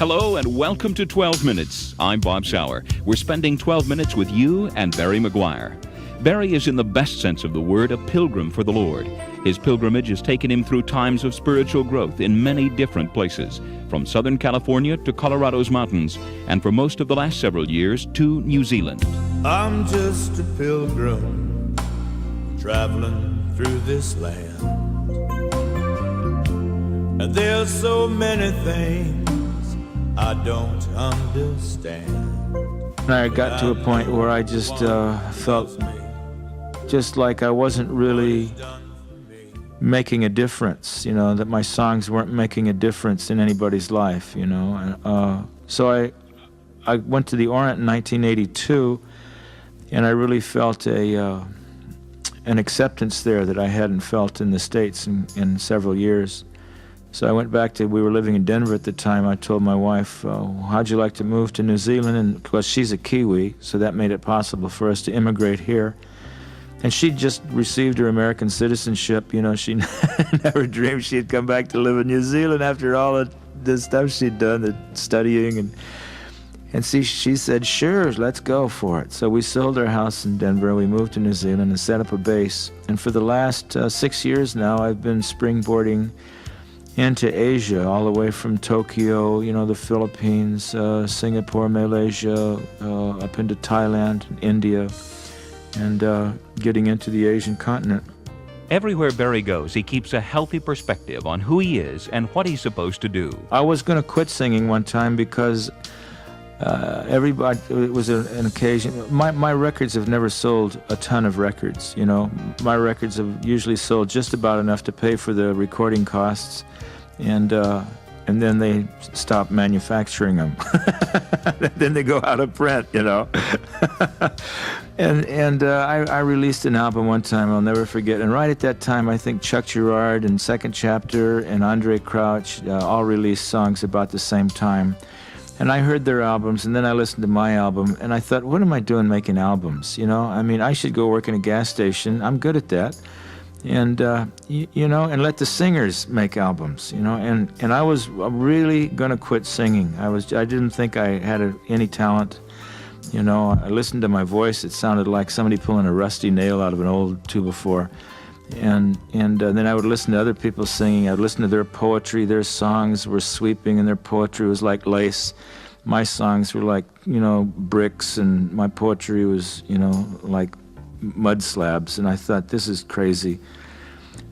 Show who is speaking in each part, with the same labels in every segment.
Speaker 1: Hello and welcome to 12 Minutes. I'm Bob Souer. We're spending 12 minutes with you and Barry McGuire. Barry is in the best sense of the word a pilgrim for the Lord. His pilgrimage has taken him through times of spiritual growth in many different places, from Southern California to Colorado's mountains, and for most of the last several years to New Zealand.
Speaker 2: I'm just a pilgrim traveling through this land, and there's so many things I don't understand.
Speaker 3: And I got to a point where I just felt just like I wasn't really making a difference, that my songs weren't making a difference in anybody's life, So I went to the Orient in 1982, and I really felt an acceptance there that I hadn't felt in the States in several years. So I went back we were living in Denver at the time. I told my wife, how'd you like to move to New Zealand? And of course, she's a Kiwi, so that made it possible for us to immigrate here. And she just received her American citizenship. She never dreamed she'd come back to live in New Zealand after all the stuff she'd done, the studying. And see, she said, sure, let's go for it. So we sold our house in Denver, we moved to New Zealand and set up a base. And for the last 6 years now, I've been springboarding into Asia, all the way from Tokyo, the Philippines, Singapore, Malaysia, up into Thailand, India, and getting into the Asian continent.
Speaker 1: Everywhere Barry goes, he keeps a healthy perspective on who he is and what he's supposed to do.
Speaker 3: I was going to quit singing one time because everybody, it was an occasion. My records have never sold a ton of records, My records have usually sold just about enough to pay for the recording costs, and then they stop manufacturing them. Then they go out of print, And I released an album one time I'll never forget. And right at that time, I think Chuck Girard and Second Chapter and Andre Crouch all released songs about the same time. And I heard their albums, and then I listened to my album, and I thought, what am I doing making albums? I should go work in a gas station. I'm good at that. And, and let the singers make albums, And I was really going to quit singing. I didn't think I had any talent. I listened to my voice. It sounded like somebody pulling a rusty nail out of an old 2x4. And then I would listen to other people singing. I'd listen to their poetry. Their songs were sweeping, and their poetry was like lace. My songs were like, bricks, and my poetry was, like mud slabs. And I thought, this is crazy.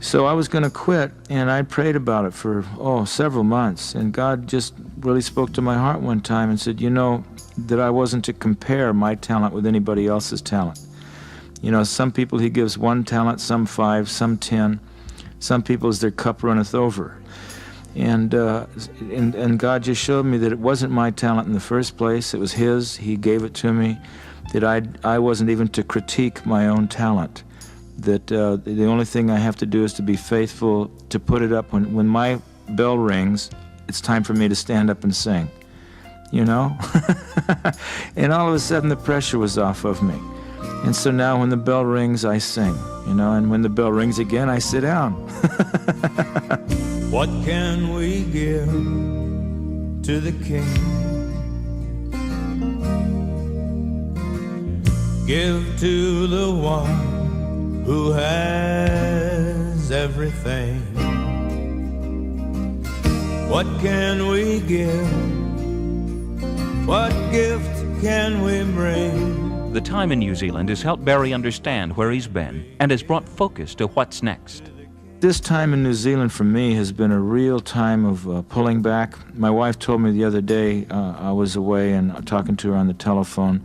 Speaker 3: So I was going to quit, and I prayed about it for, several months. And God just really spoke to my heart one time and said, that I wasn't to compare my talent with anybody else's talent. Some people he gives one talent, some 5, some 10. Some people as their cup runneth over. And God just showed me that it wasn't my talent in the first place. It was His. He gave it to me. That I wasn't even to critique my own talent. That the only thing I have to do is to be faithful, to put it up when my bell rings. It's time for me to stand up and sing. And all of a sudden the pressure was off of me. And so now when the bell rings, I sing, and when the bell rings again, I sit down.
Speaker 2: What can we give to the King? Give to the one who has everything. What can we give? What gift can we bring?
Speaker 1: The time in New Zealand has helped Barry understand where he's been and has brought focus to what's next.
Speaker 3: This time in New Zealand for me has been a real time of pulling back. My wife told me the other day, I was away and talking to her on the telephone,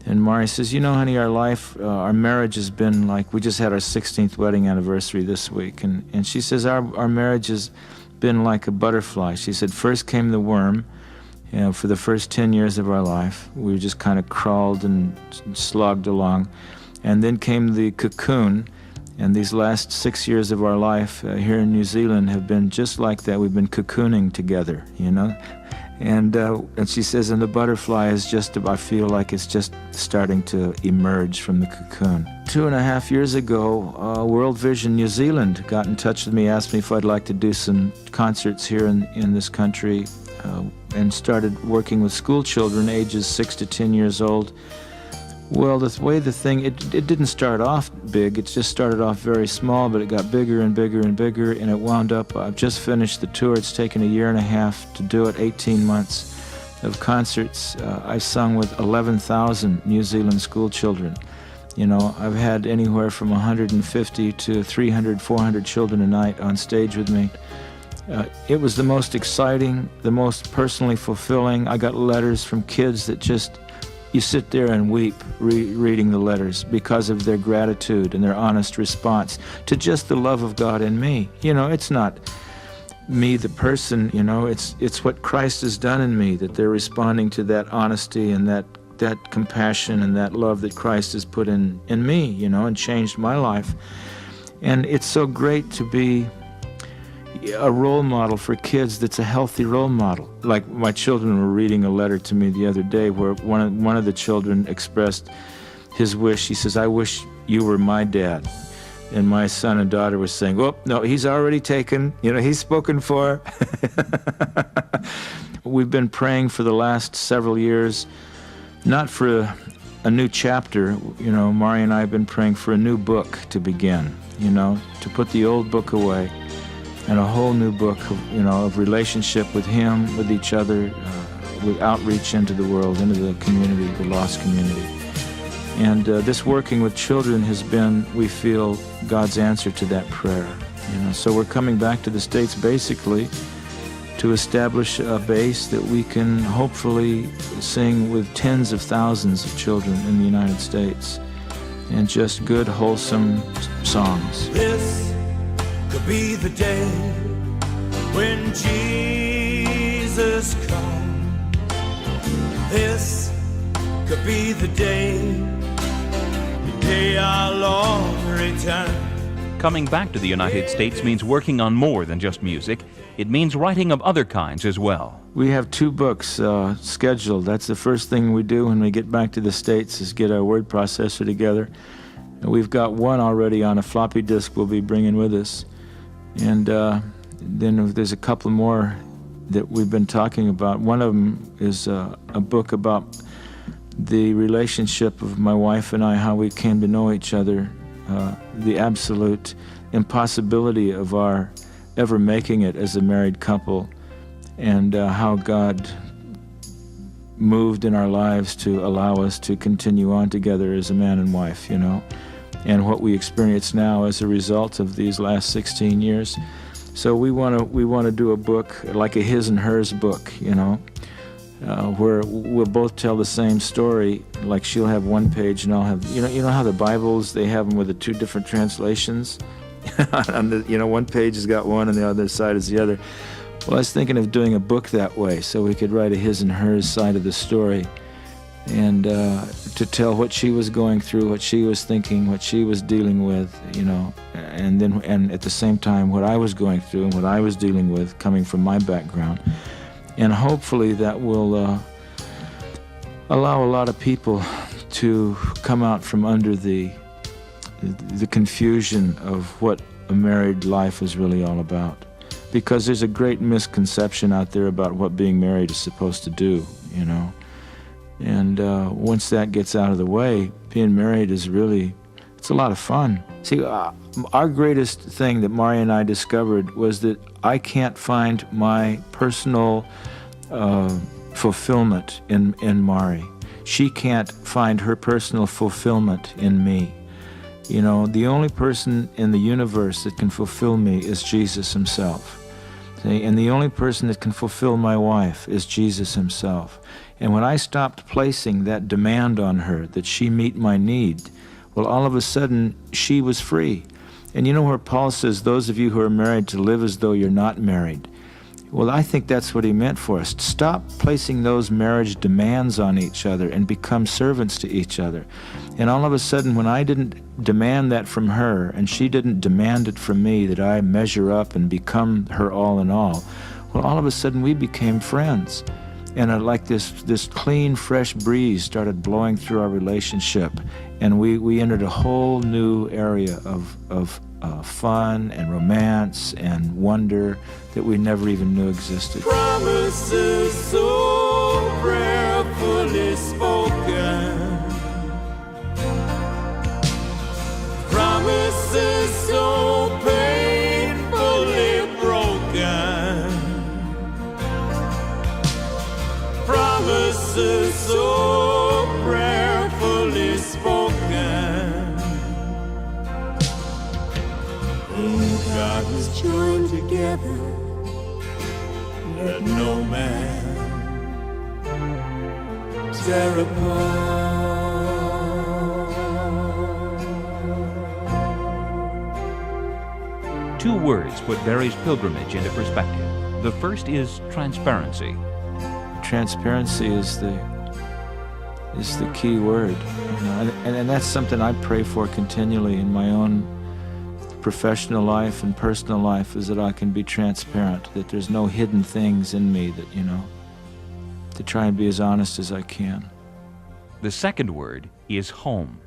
Speaker 3: and Mari says, honey, our marriage has been like, we just had our 16th wedding anniversary this week, and she says our marriage has been like a butterfly. She said, first came the worm. For the first 10 years of our life, we just kind of crawled and slogged along. And then came the cocoon, and these last 6 years of our life here in New Zealand have been just like that. We've been cocooning together, And she says, and the butterfly is just, I feel like it's just starting to emerge from the cocoon. 2.5 years ago, World Vision New Zealand got in touch with me, asked me if I'd like to do some concerts here in this country. and started working with school children ages 6 to 10 years old. Well, it didn't start off big. It just started off very small, but it got bigger and bigger and bigger, and it wound up, I've just finished the tour. It's taken a year and a half to do it, 18 months of concerts. I sung with 11,000 New Zealand school children. You know, I've had anywhere from 150 to 300, 400 children a night on stage with me. It was the most exciting, the most personally fulfilling. I got letters from kids that just, you sit there and weep reading the letters because of their gratitude and their honest response to just the love of God in me. You know, it's not me, the person, you know, it's what Christ has done in me, that they're responding to that honesty and that compassion and that love that Christ has put in me, you know, and changed my life. And it's so great to be a role model for kids that's a healthy role model. Like my children were reading a letter to me the other day where one of the children expressed his wish. He says, "I wish you were my dad." And my son and daughter were saying, "Oh, no, he's already taken. You know, he's spoken for." We've been praying for the last several years, not for a new chapter. You know, Mari and I have been praying for a new book to begin, you know, to put the old book away and a whole new book of, you know, of relationship with him, with each other, with outreach into the world, into the community, the lost community. And this working with children has been, we feel, God's answer to that prayer. You know, so we're coming back to the States basically to establish a base that we can hopefully sing with tens of thousands of children in the United States, and just good, wholesome songs.
Speaker 2: This could be the day when Jesus comes. This could be the day our Lord returns.
Speaker 1: Coming back to the United States means working on more than just music. It means writing of other kinds as well.
Speaker 3: We have 2 books scheduled. That's the first thing we do when we get back to the States, is get our word processor together. And we've got one already on a floppy disk we'll be bringing with us. And then there's a couple more that we've been talking about. One of them is a book about the relationship of my wife and I, how we came to know each other, the absolute impossibility of our ever making it as a married couple, and how God moved in our lives to allow us to continue on together as a man and wife, you know, and what we experience now as a result of these last 16 years. So we want to do a book, like a his and hers book, you know, where we'll both tell the same story. Like she'll have one page and I'll have, you know how the Bibles, they have them with the 2 different translations? On the, you know, one page has got one and the other side is the other. Well, I was thinking of doing a book that way, so we could write a his and hers side of the story, and to tell what she was going through, what she was thinking, what she was dealing with, you know, and at the same time what I was going through and what I was dealing with coming from my background. And hopefully that will allow a lot of people to come out from under the confusion of what a married life is really all about. Because there's a great misconception out there about what being married is supposed to do, you know. And once that gets out of the way, being married is really, it's a lot of fun. See, our greatest thing that Mari and I discovered was that I can't find my personal fulfillment in Mari. She can't find her personal fulfillment in me. You know, the only person in the universe that can fulfill me is Jesus himself. See? And the only person that can fulfill my wife is Jesus himself. And when I stopped placing that demand on her that she meet my need, well, all of a sudden, she was free. And you know where Paul says, those of you who are married, to live as though you're not married. Well, I think that's what he meant for us. Stop placing those marriage demands on each other and become servants to each other. And all of a sudden, when I didn't demand that from her and she didn't demand it from me, that I measure up and become her all in all, well, all of a sudden we became friends. And like this clean, fresh breeze started blowing through our relationship. And we entered a whole new area of fun and romance and wonder that we never even knew existed.
Speaker 2: Promises so prayerfully spoken, promises so painfully broken, promises so prayerfully spoken. God was joined together, let no man tear apart.
Speaker 1: Two words put Barry's pilgrimage into perspective. The first is transparency.
Speaker 3: Transparency is the key word, you know, and that's something I pray for continually in my own professional life and personal life, is that I can be transparent, that there's no hidden things in me, that, you know, to try and be as honest as I can.
Speaker 1: The second word is home.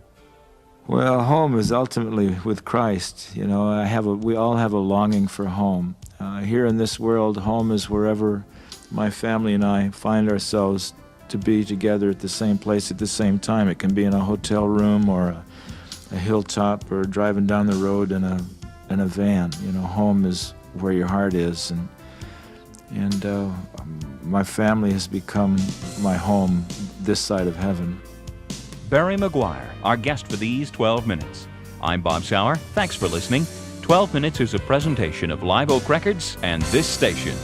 Speaker 3: Well, home is ultimately with Christ. You know, we all have a longing for home. Here in this world, home is wherever my family and I find ourselves to be together at the same place at the same time. It can be in a hotel room or a hilltop or driving down the road in a van. You know, home is where your heart is, and my family has become my home this side of heaven.
Speaker 1: Barry McGuire, our guest for these 12 minutes. I'm Bob Souer. Thanks for listening. 12 Minutes is a presentation of Live Oak Records and this station.